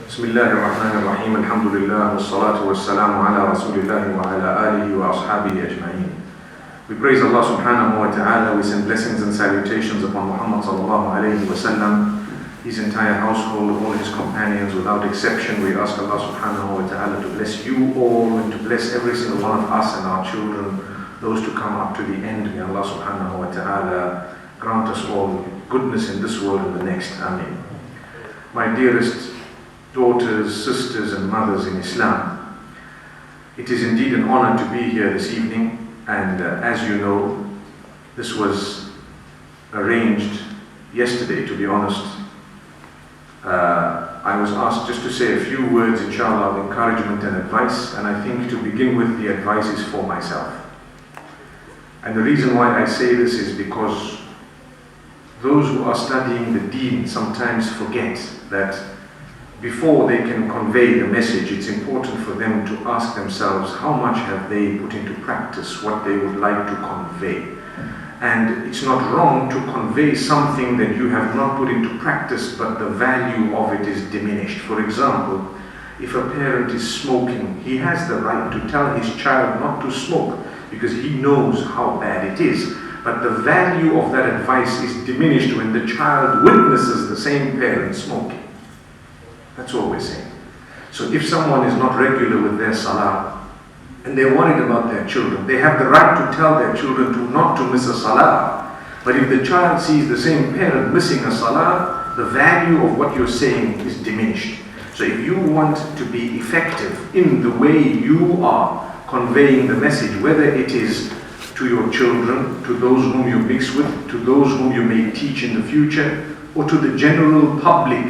بسم الله الرحمن الرحيم الحمد لله والصلاة والسلام على رسول الله وعلى آله وأصحابه أجمعين. We praise Allah subhanahu wa ta'ala. We send blessings and salutations upon Muhammad sallallahu alayhi wa sallam, his entire household, all his companions without exception. We ask Allah subhanahu wa ta'ala to bless you all and to bless every single one of us and our children, those to come up to the end. May Allah subhanahu wa ta'ala grant us all goodness in this world and the next. Ameen. My dearest daughters, sisters and mothers in Islam, it is indeed an honor to be here this evening, and as you know, this was arranged yesterday, to be honest. I was asked just to say a few words, inshallah, of encouragement and advice, and I think to begin with, the advice is for myself. And the reason why I say this is because those who are studying the deen sometimes forget that before they can convey the message, it's important for them to ask themselves how much have they put into practice what they would like to convey. And it's not wrong to convey something that you have not put into practice, but the value of it is diminished. For example, if a parent is smoking, he has the right to tell his child not to smoke because he knows how bad it is. But the value of that advice is diminished when the child witnesses the same parent smoking. That's all we're saying. So if someone is not regular with their salah and they're worried about their children, they have the right to tell their children not to miss a salah. But if the child sees the same parent missing a salah, the value of what you're saying is diminished. So if you want to be effective in the way you are conveying the message, whether it is to your children, to those whom you mix with, to those whom you may teach in the future, or to the general public,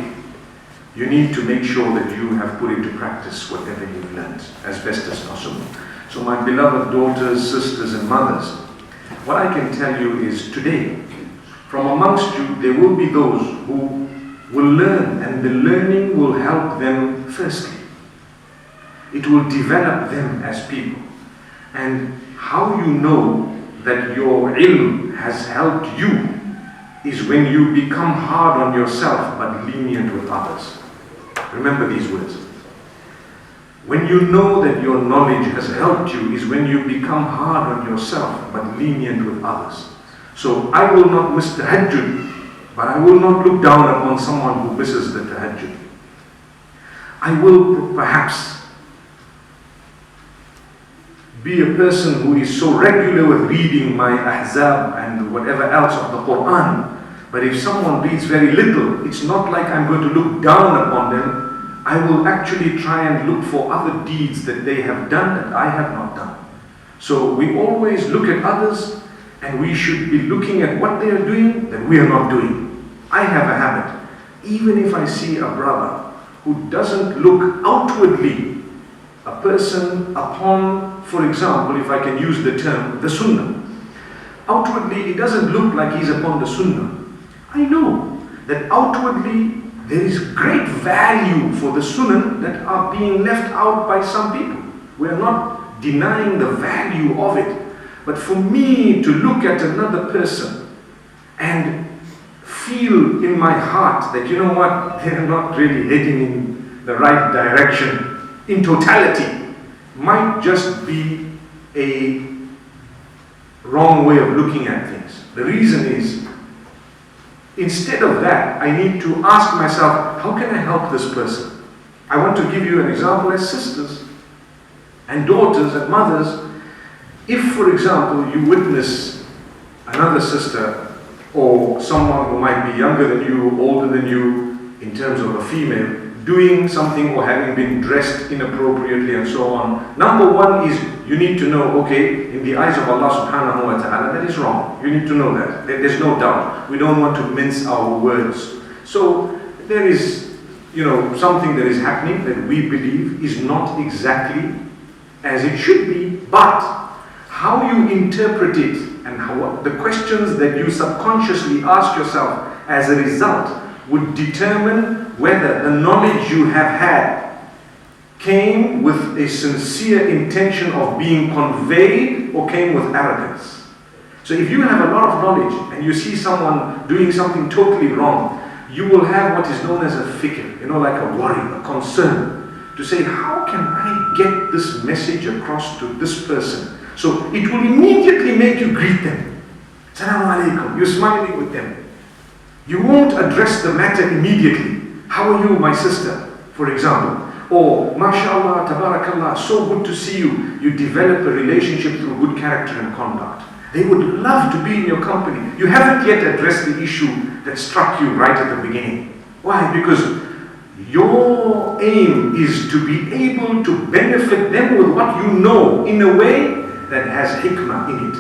you need to make sure that you have put into practice whatever you've learned as best as possible. So my beloved daughters, sisters and mothers, what I can tell you is today, from amongst you, there will be those who will learn, and the learning will help them firstly. It will develop them as people. And how you know that your ilm has helped you is when you become hard on yourself but lenient with others. Remember these words. When you know that your knowledge has helped you is when you become hard on yourself but lenient with others. So I will not miss tahajjud, but I will not look down upon someone who misses the tahajjud. I will perhaps be a person who is so regular with reading my ahzab and whatever else of the Quran. But if someone reads very little, it's not like I'm going to look down upon them. I will actually try and look for other deeds that they have done that I have not done. So we always look at others, and we should be looking at what they are doing that we are not doing. I have a habit. Even if I see a brother who doesn't look outwardly a person upon, for example, if I can use the term, the sunnah. Outwardly, it doesn't look like he's upon the sunnah. I know that outwardly there is great value for the sunnah that are being left out by some people. We are not denying the value of it. But for me to look at another person and feel in my heart that, you know what, they're not really heading in the right direction in totality, might just be a wrong way of looking at things. The reason is, instead of that, I need to ask myself, how can I help this person? I want to give you an example as sisters and daughters and mothers. If, for example, you witness another sister or someone who might be younger than you, older than you, in terms of a female, doing something or having been dressed inappropriately and so on. Number one is you need to know, okay, in the eyes of Allah subhanahu wa ta'ala, that is wrong. You need to know that. There's no doubt. We don't want to mince our words. So there is, something that is happening that we believe is not exactly as it should be, but how you interpret it and how the questions that you subconsciously ask yourself as a result would determine whether the knowledge you have had came with a sincere intention of being conveyed or came with arrogance. So if you have a lot of knowledge and you see someone doing something totally wrong, you will have what is known as a fikr, like a worry, a concern, to say, how can I get this message across to this person? So it will immediately make you greet them. Assalamu alaikum, you're smiling with them. You won't address the matter immediately. How are you, my sister, for example? Or, mashallah, tabarakallah, so good to see you. You develop a relationship through good character and conduct. They would love to be in your company. You haven't yet addressed the issue that struck you right at the beginning. Why? Because your aim is to be able to benefit them with what you know in a way that has hikmah in it.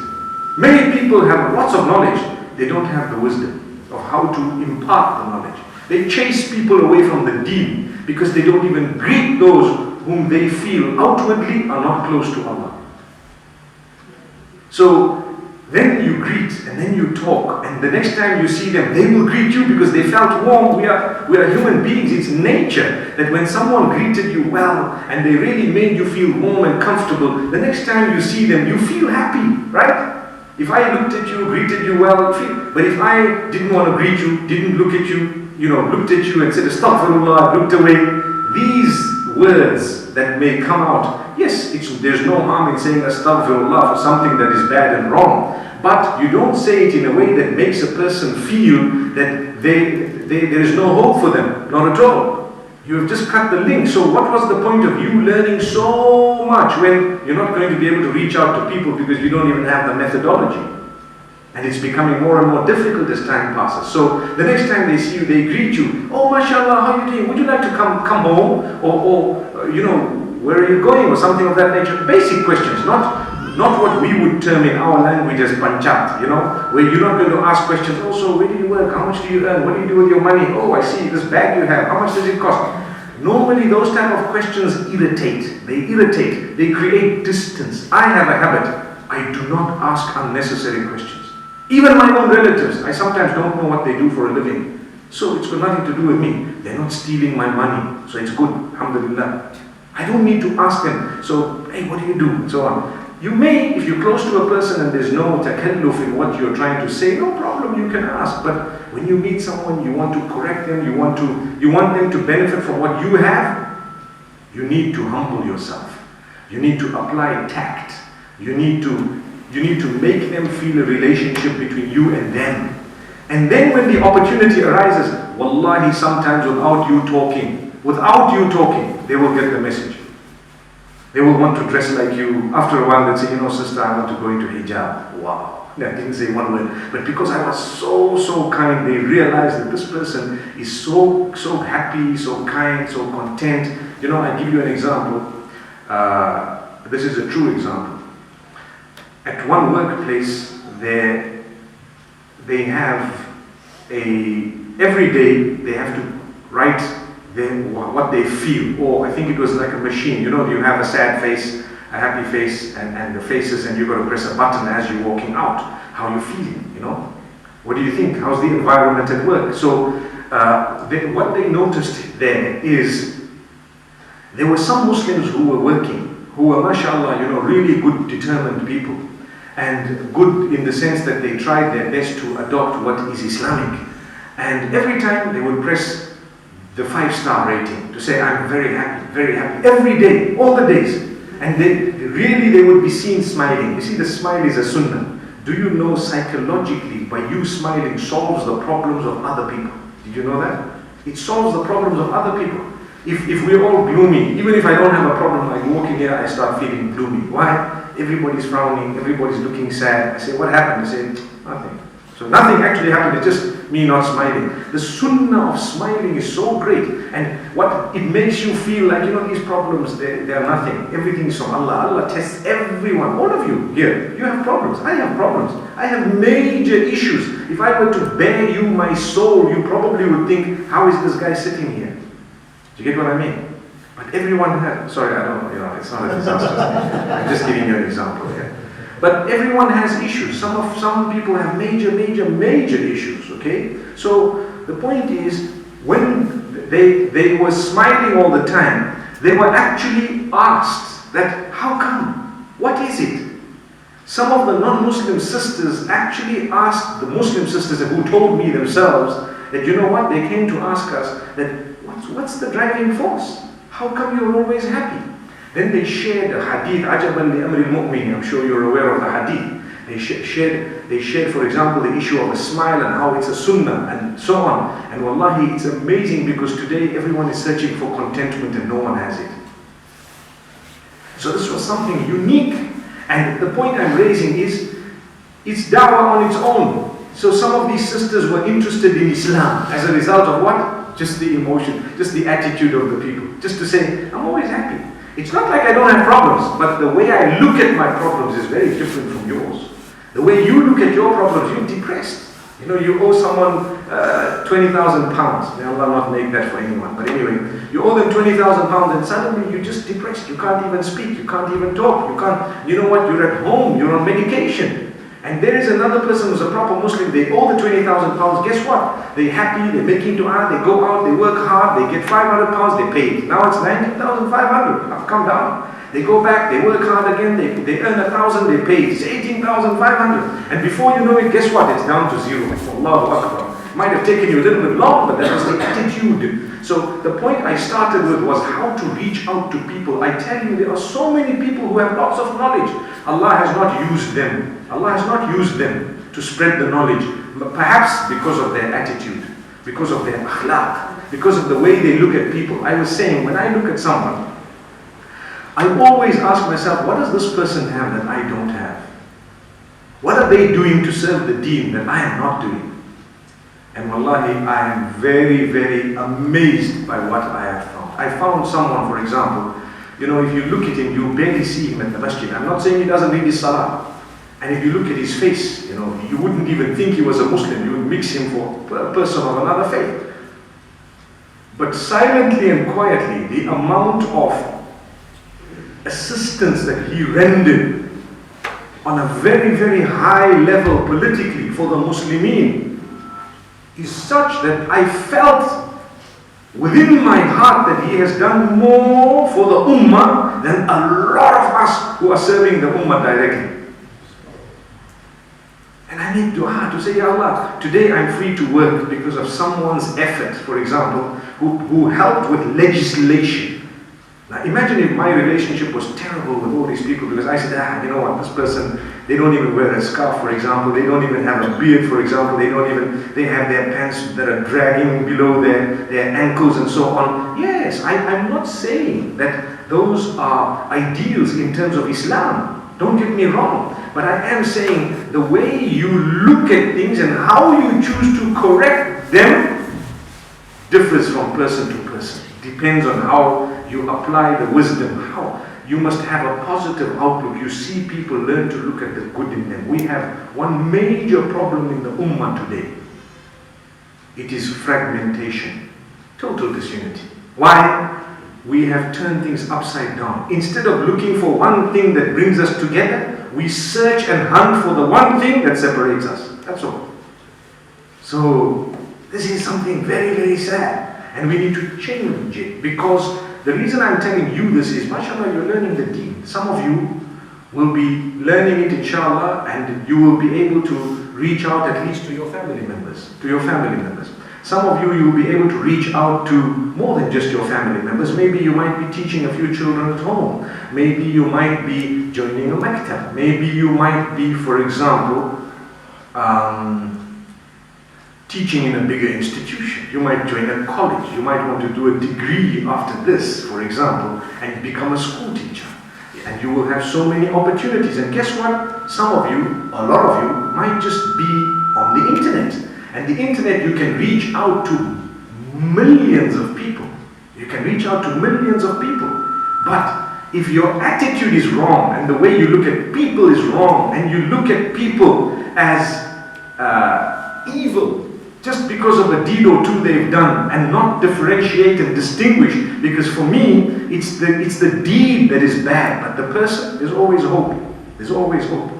Many people have lots of knowledge. They don't have the wisdom of how to impart the knowledge. They chase people away from the deen because they don't even greet those whom they feel outwardly are not close to Allah. So then you greet and then you talk, and the next time you see them, they will greet you because they felt warm. We are human beings. It's nature that when someone greeted you well and they really made you feel warm and comfortable, the next time you see them, you feel happy, right? If I looked at you, greeted you well, but if I didn't want to greet you, didn't look at you, looked at you and said, astaghfirullah, looked away, these words that may come out, yes, there's no harm in saying astaghfirullah for something that is bad and wrong, but you don't say it in a way that makes a person feel that there is no hope for them, not at all. You have just cut the link. So what was the point of you learning so much when you're not going to be able to reach out to people because you don't even have the methodology? And it's becoming more and more difficult as time passes. So the next time they see you, they greet you. Oh, mashallah, how are you doing? Would you like to come home? Or where are you going? Or something of that nature. Basic questions, not what we would term in our language as panchat, where you're not going to ask questions. Oh, so where do you work? How much do you earn? What do you do with your money? Oh, I see, this bag you have. How much does it cost? Normally, those type of questions irritate. They irritate. They create distance. I have a habit. I do not ask unnecessary questions. Even my own relatives, I sometimes don't know what they do for a living. So it's got nothing to do with me. They're not stealing my money. So it's good, alhamdulillah. I don't need to ask them. So, hey, what do you do? And so on. You may, if you're close to a person and there's no takalluf in what you're trying to say, no problem, you can ask. But when you meet someone, you want to correct them, you want them to benefit from what you have, you need to humble yourself. You need to apply tact. You need to make them feel a relationship between you and them. And then when the opportunity arises, wallahi, sometimes without you talking, they will get the message. They will want to dress like you. After a while, they'll say, sister, I want to go into hijab. Wow. I didn't say one word. But because I was so kind, they realized that this person is so happy, so kind, so content. I give you an example. This is a true example. At one workplace, they have every day they have to write what they feel, or I think it was like a machine. You have a sad face, a happy face, and the faces, and you've got to press a button as you're walking out. How you feeling? What do you think? How's the environment at work? So what they noticed there is there were some Muslims who were working, who were, mashallah, really good, determined people, and good in the sense that they tried their best to adopt what is Islamic. And every time they would press the 5-star rating to say, I'm very happy, every day, all the days. And they would be seen smiling. You see, the smile is a sunnah. Do you know psychologically, by you smiling solves the problems of other people? Did you know that? It solves the problems of other people. If we're all gloomy, even if I don't have a problem, like walking here, I start feeling gloomy. Why? Everybody's frowning, everybody's looking sad. I say, what happened? They say, nothing. So nothing actually happened, it's just me not smiling. The sunnah of smiling is so great, and what it makes you feel like, these problems, they are nothing. Everything is from Allah. Allah tests everyone. All of you here, you have problems. I have problems. I have major issues. If I were to bare you my soul, you probably would think, how is this guy sitting here? Do you get what I mean? But everyone has, sorry, I don't, it's not a disaster. I'm just giving you an example here. But everyone has issues. Some people have major issues, okay? So the point is, when they were smiling all the time, they were actually asked that, how come? What is it? Some of the non-Muslim sisters actually asked the Muslim sisters who told me themselves, that, you know what, they came to ask us that, what's the driving force? How come you're always happy? Then they shared a hadith, ajaban li amri al-mu'min. I'm sure you're aware of the hadith. They shared, for example, the issue of a smile and how it's a sunnah and so on. And wallahi, it's amazing because today everyone is searching for contentment and no one has it. So this was something unique. And the point I'm raising is, it's da'wah on its own. So some of these sisters were interested in Islam as a result of what? Just the emotion, just the attitude of the people. Just to say, I'm always happy. It's not like I don't have problems, but the way I look at my problems is very different from yours. The way you look at your problems, you're depressed. You know, you owe someone 20,000 pounds. May Allah not make that for anyone. But anyway, you owe them 20,000 pounds and suddenly you're just depressed. You can't even speak. You can't even talk. You know what? You're at home. You're on medication. And there is another person who's a proper Muslim. They owe the 20,000 pounds. Guess what? They're happy. They're making dua. They go out. They work hard. They get 500 pounds. They pay it. Now it's 19,500. I've come down. They go back, they work hard again, they earn 1,000, they pay, it's 18,500. And before you know it, guess what? It's down to zero. Allahu Akbar. Might have taken you a little bit long, but that was the attitude. So the point I started with was how to reach out to people. I tell you, there are so many people who have lots of knowledge. Allah has not used them. Allah has not used them to spread the knowledge. But perhaps because of their attitude, because of their akhlaq, because of the way they look at people. I was saying, when I look at someone, I always ask myself, what does this person have that I don't have? What are they doing to serve the deen that I am not doing? And wallahi, I am very, very amazed by what I have found. I found someone, for example, you know, if you look at him, you barely see him at the masjid. I'm not saying he doesn't read his salah. And if you look at his face, you know, you wouldn't even think he was a Muslim. You would mix him for a person of another faith. But silently and quietly, the amount of assistance that he rendered on a very, very high level politically for the Muslimin is such that I felt within my heart that he has done more for the Ummah than a lot of us who are serving the Ummah directly. And I make dua to say, Ya Allah, today I'm free to work because of someone's effort, for example, who helped with legislation. Now imagine if my relationship was terrible with all these people because I said, you know what, this person, they don't even wear a scarf, for example, they don't even have a beard, for example, they have their pants that are dragging below their ankles and so on. Yes, I'm not saying that those are ideals in terms of Islam. Don't get me wrong. But I am saying the way you look at things and how you choose to correct them differs from person to person. Depends on how you apply the wisdom. How you must have a positive outlook. You see people learn to look at the good in them. We have one major problem in the Ummah today. It is fragmentation. Total disunity. Why? We have turned things upside down. Instead of looking for one thing that brings us together, we search and hunt for the one thing that separates us. That's all. So this is something very, very sad. And we need to change it, because the reason I'm telling you this is, mashallah, you're learning the deen. Some of you will be learning it, inshallah, and you will be able to reach out at least to your family members. Some of you will be able to reach out to more than just your family members. Maybe you might be teaching a few children at home. Maybe you might be joining a maktab. Maybe you might be, for example, teaching in a bigger institution. You might join a college. You might want to do a degree after this, for example, and become a school teacher. And you will have so many opportunities. And guess what? Some of you, a lot of you, might just be on the internet. And the internet, you can reach out to millions of people. You can reach out to millions of people. But if your attitude is wrong, and the way you look at people is wrong, and you look at people as evil, just because of a deed or two they've done, and not differentiate and distinguish, because for me, it's the deed that is bad, but the person, there's always hope. There's always hope.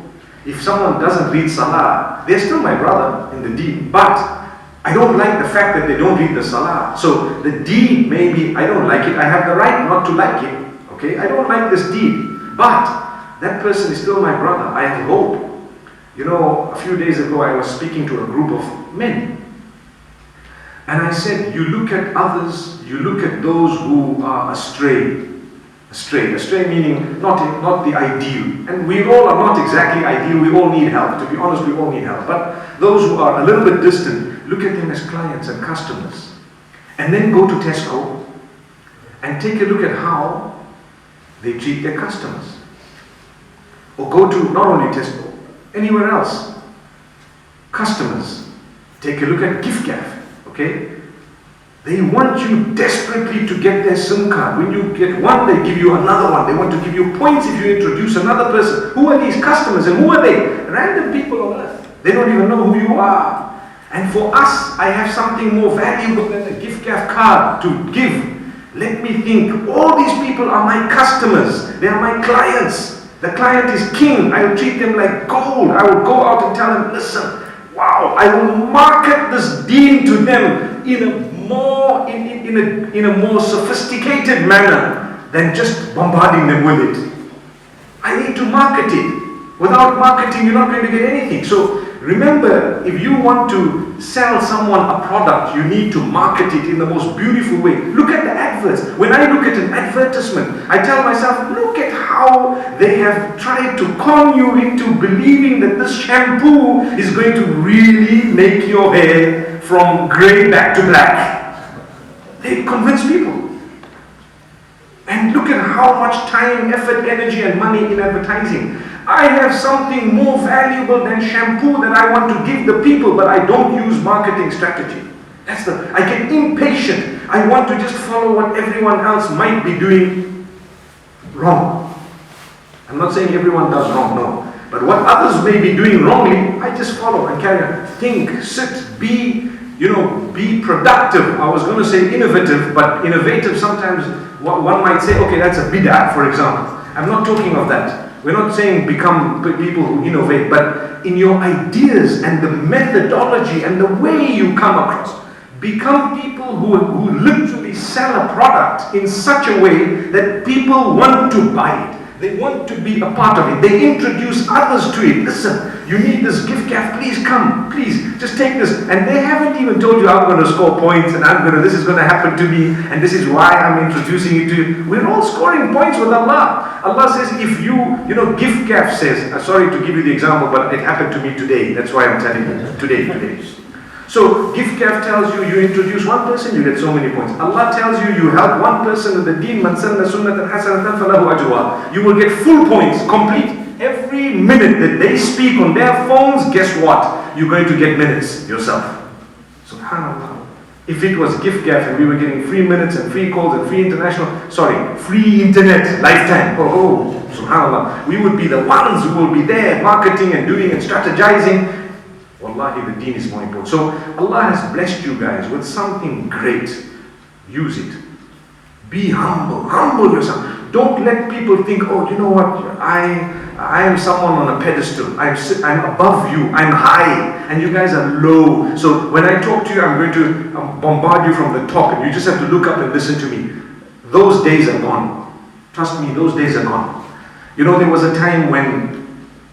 If someone doesn't read Salah, they're still my brother in the deed, but I don't like the fact that they don't read the Salah. So the deed, maybe I don't like it, I have the right not to like it, okay? I don't like this deed, but that person is still my brother. I have hope. You know, a few days ago I was speaking to a group of men. And I said, you look at others, you look at those who are astray. Astray meaning not the ideal. And we all are not exactly ideal, we all need help. To be honest, we all need help. But those who are a little bit distant, look at them as clients and customers. And then go to Tesco and take a look at how they treat their customers. Or go to not only Tesco, anywhere else. Customers, take a look at gift-gaff, okay? They want you desperately to get their SIM card. When you get one, they give you another one. They want to give you points if you introduce another person. Who are these customers and who are they? Random people on earth. They don't even know who you are. And for us, I have something more valuable than a gift-gaff card to give. Let me think, all these people are my customers. They are my clients. The client is king. I will treat them like gold. I will go out and tell them, listen, wow, I will market this deen to them in a more sophisticated manner than just bombarding them with it. I need to market it. Without marketing, you're not going to get anything. So remember, if you want to sell someone a product, you need to market it in the most beautiful way. Look at the adverts. When I look at an advertisement, I tell myself, look at how they have tried to con you into believing that this shampoo is going to really make your hair from grey back to black. They convince people. And look at how much time, effort, energy and money in advertising. I have something more valuable than shampoo that I want to give the people, but I don't use marketing strategy. I get impatient. I want to just follow what everyone else might be doing wrong. I'm not saying everyone does wrong, no. But what others may be doing wrongly, I just follow and carry on. Think, sit, be productive. I was going to say innovative, but innovative sometimes one might say, okay, that's a bid'ah, for example. I'm not talking of that. We're not saying become people who innovate, but in your ideas and the methodology and the way you come across. Become people who literally sell a product in such a way that people want to buy it. They want to be a part of it. They introduce others to it. Listen, you need this gift gaff, please come, please, just take this. And they haven't even told you, I'm going to score points and this is going to happen to me and this is why I'm introducing you to you. We're all scoring points with Allah. Allah says if gift gaff says, sorry to give you the example, but it happened to me today. That's why I'm telling you, today. So gift gaff tells you, you introduce one person, you get so many points. Allah tells you, you help one person with the deen, man sanna sunnatan hasanatan falahu ajwa. You will get full points, complete. Every minute that they speak on their phones, guess what? You're going to get minutes yourself. Subhanallah. If it was gift gaff and we were getting free minutes and free calls and free free internet, lifetime. Oh, subhanallah. We would be the ones who will be there marketing and doing and strategizing. Wallahi, the deen is more important. So Allah has blessed you guys with something great. Use it. Be humble. Humble yourself. Don't let people think, oh, you know what, I am someone on a pedestal. I'm above you. I'm high. And you guys are low. So when I talk to you, I'm going to bombard you from the top. And you just have to look up and listen to me. Those days are gone. Trust me, those days are gone. There was a time when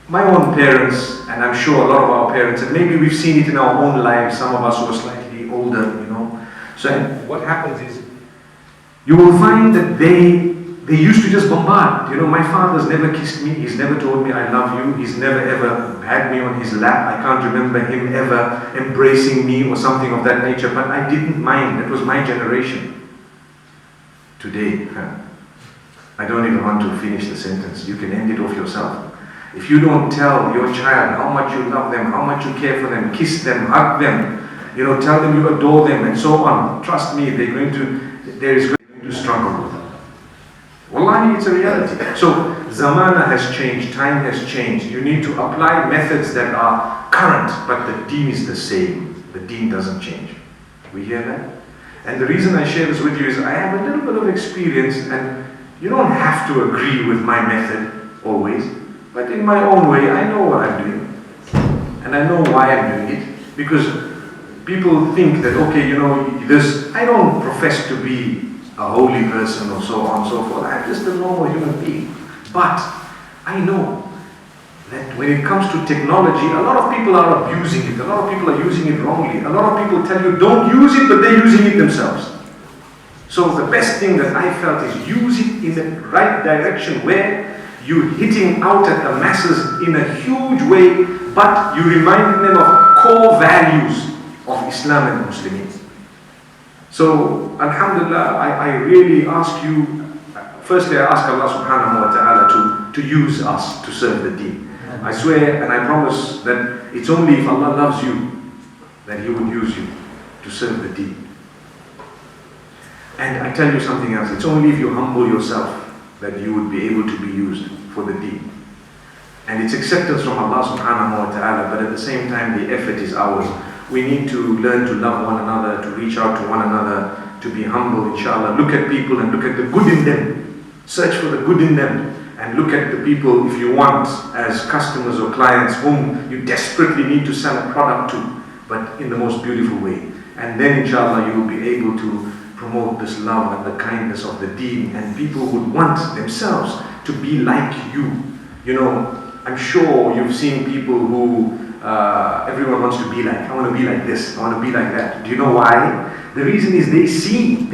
my own parents, and I'm sure a lot of our parents, and maybe we've seen it in our own lives, some of us who are slightly older, So what happens is, you will find that they used to just bombard. My father's never kissed me, he's never told me I love you, he's never ever had me on his lap. I can't remember him ever embracing me or something of that nature, but I didn't mind. That was my generation. Today, I don't even want to finish the sentence. You can end it off yourself. If you don't tell your child how much you love them, how much you care for them, kiss them, hug them, tell them you adore them and so on, trust me, there is going to struggle. Wallahi, it's a reality. So, zamana has changed, time has changed. You need to apply methods that are current, but the deen is the same. The deen doesn't change. We hear that? And the reason I share this with you is I have a little bit of experience, and you don't have to agree with my method always. But in my own way, I know what I'm doing. And I know why I'm doing it. Because people think that, okay, I don't profess to be a holy person or so on and so forth. I'm just a normal human being. But I know that when it comes to technology, a lot of people are abusing it, a lot of people are using it wrongly, a lot of people tell you don't use it, but they're using it themselves. So the best thing that I felt is use it in the right direction where you're hitting out at the masses in a huge way, but you're reminding them of core values of Islam and Muslims. So, Alhamdulillah, I really ask you, firstly I ask Allah subhanahu wa ta'ala to use us to serve the deen. I swear and I promise that it's only if Allah loves you that He would use you to serve the deen. And I tell you something else, it's only if you humble yourself that you would be able to be used for the deen. And it's acceptance from Allah subhanahu wa ta'ala, but at the same time the effort is ours. We need to learn to love one another, to reach out to one another, to be humble, inshallah. Look at people and look at the good in them. Search for the good in them. And look at the people, if you want, as customers or clients whom you desperately need to sell a product to, but in the most beautiful way. And then inshallah you will be able to promote this love and the kindness of the deen, and people would want themselves to be like you. You know, I'm sure you've seen people who everyone wants to be like. I want to be like this, I want to be like that. Do you know why? The reason is they see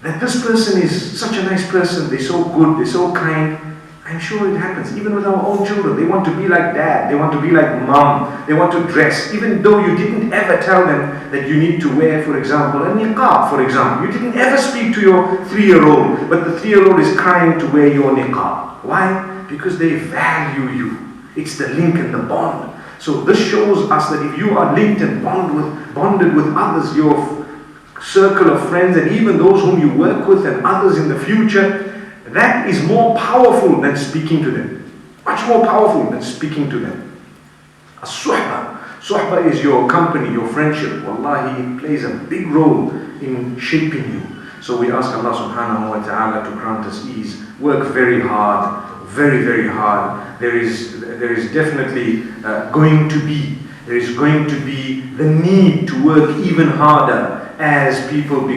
that this person is such a nice person, they're so good, they're so kind. I'm sure it happens, even with our own children. They want to be like dad, they want to be like mom, they want to dress, even though you didn't ever tell them that you need to wear, for example, a niqab, for example. You didn't ever speak to your 3-year-old, but the 3-year-old is crying to wear your niqab. Why? Because they value you. It's the link and the bond. So this shows us that if you are linked and bonded with others, your circle of friends and even those whom you work with and others in the future, that is more powerful than speaking to them. Much more powerful than speaking to them. As-suhbah. Suhbah is your company, your friendship. Wallahi, it plays a big role in shaping you. So we ask Allah subhanahu wa ta'ala to grant us ease. Work very hard, very, very hard. There is definitely going to be the need to work even harder as people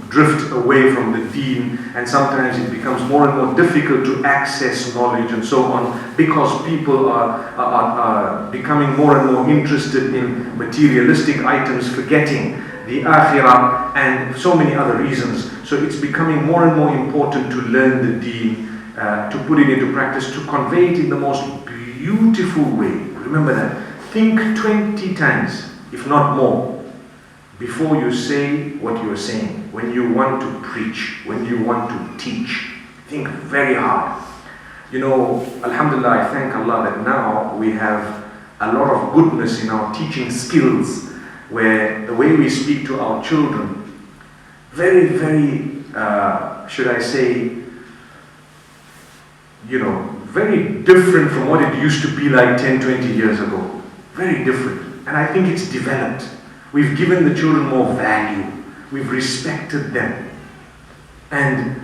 drift away from the deen, and sometimes it becomes more and more difficult to access knowledge and so on, because people are becoming more and more interested in materialistic items, forgetting the akhirah and so many other reasons. So it's becoming more and more important to learn the deen, to put it into practice, to convey it in the most beautiful way. Remember that. Think 20 times, if not more, before you say what you are saying. When you want to preach, when you want to teach, think very hard. You know, Alhamdulillah, I thank Allah that now we have a lot of goodness in our teaching skills, where the way we speak to our children, very, very, should I say, you know, very different from what it used to be like 10, 20 years ago. Very different. And I think it's developed. We've given the children more value. We've respected them. And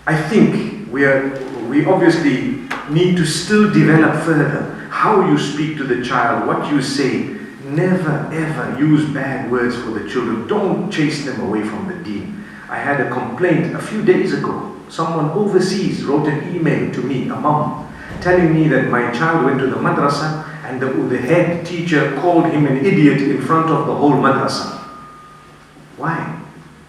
I think we obviously need to still develop further how you speak to the child, what you say. Never ever use bad words for the children. Don't chase them away from the deen. I had a complaint a few days ago. Someone overseas wrote an email to me, a mom, telling me that my child went to the madrasa and the head teacher called him an idiot in front of the whole madrasa. Why?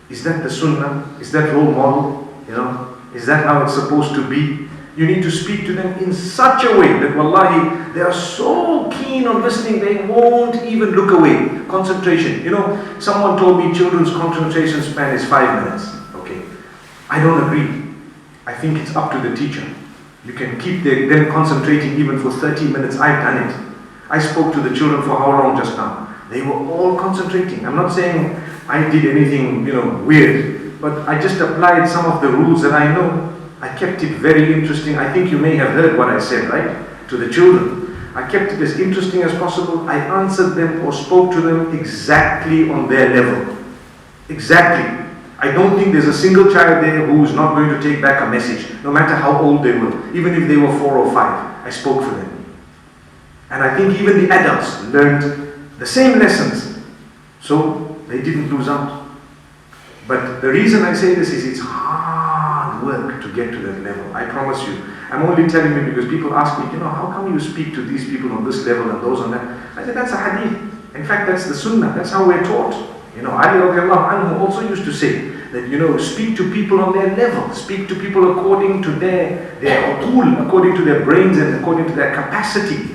Is that the sunnah? Is that role model? You know, is that how it's supposed to be? You need to speak to them in such a way that wallahi, they are so keen on listening, they won't even look away. Concentration. You know, someone told me children's concentration span is 5 minutes. Okay. I don't agree. I think it's up to the teacher. You can keep them concentrating even for 30 minutes. I've done it. I spoke to the children for how long just now? They were all concentrating. I'm not saying I did anything, you know, weird, but I just applied some of the rules that I know. I kept it very interesting. I think you may have heard what I said, right? To the children. I kept it as interesting as possible. I answered them or spoke to them exactly on their level. Exactly. I don't think there's a single child there who is not going to take back a message, no matter how old they were. Even if they were 4 or 5, I spoke for them. And I think even the adults learned the same lessons. So they didn't lose out. But the reason I say this is it's hard work to get to that level. I promise you. I'm only telling you because people ask me, how come you speak to these people on this level and those on that? I said, that's a hadith. In fact, that's the sunnah. That's how we're taught. Ali radiallahu anhu also used to say that, speak to people on their level. Speak to people according to their uqul, according to their brains and according to their capacity.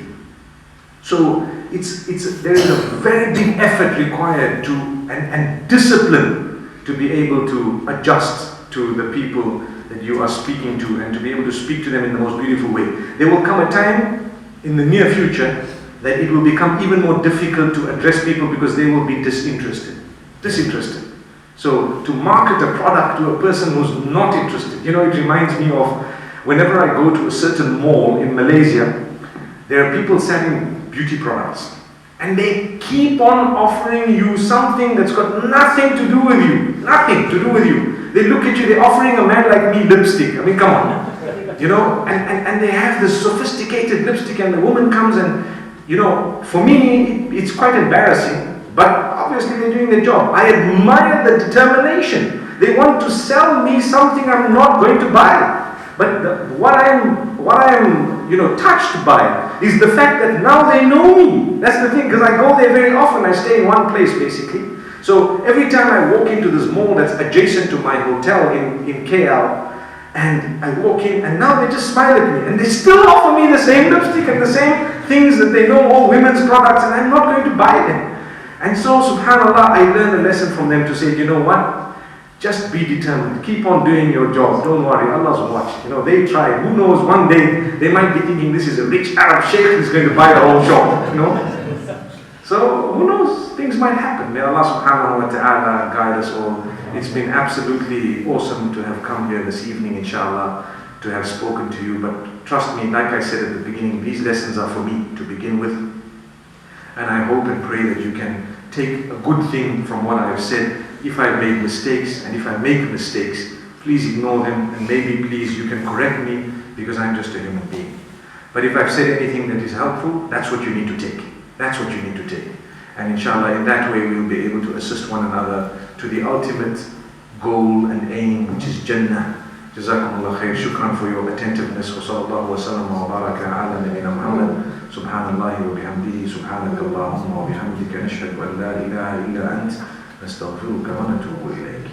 So there is a very big effort required and discipline to be able to adjust to the people that you are speaking to and to be able to speak to them in the most beautiful way. There will come a time in the near future that it will become even more difficult to address people because they will be disinterested. So to market a product to a person who's not interested, it reminds me of whenever I go to a certain mall in Malaysia, there are people selling beauty products and they keep on offering you something that's got nothing to do with you. Nothing to do with you. They look at you, they're offering a man like me lipstick. I mean, come on. And they have this sophisticated lipstick and the woman comes and, for me, it's quite embarrassing. But obviously they're doing their job. I admire the determination. They want to sell me something I'm not going to buy. But what I'm touched by is the fact that now they know me. That's the thing, because I go there very often. I stay in one place basically. So every time I walk into this mall that's adjacent to my hotel in KL, and I walk in and now they just smile at me and they still offer me the same lipstick and the same things that they know, all women's products, and I'm not going to buy them. And so, subhanAllah, I learned a lesson from them to say, you know what? Just be determined. Keep on doing your job. Don't worry. Allah's watch. They try. Who knows, one day they might be thinking this is a rich Arab sheikh who's going to buy the whole shop. So, who knows? Things might happen. May Allah subhanahu wa ta'ala guide us all. It's been absolutely awesome to have come here this evening, inshallah, to have spoken to you. But trust me, like I said at the beginning, these lessons are for me to begin with. And I hope and pray that you can take a good thing from what I have said. If I made mistakes, and if I make mistakes, please ignore them, and maybe please you can correct me because I'm just a human being. But if I've said anything that is helpful, that's what you need to take. That's what you need to take. And inshallah, in that way we will be able to assist one another to the ultimate goal and aim, which is Jannah. Jazakumullah khair. Shukran for your attentiveness. Wa sallallahu wa sallam wa baraka ala nabiyyina Muhammad. Subhanallah wa bihamdihi. Subhanakallahumma wa bihamdika. Nashhadu an la ilaha illa ant. Nastaghfiruka wa natubu ilayk.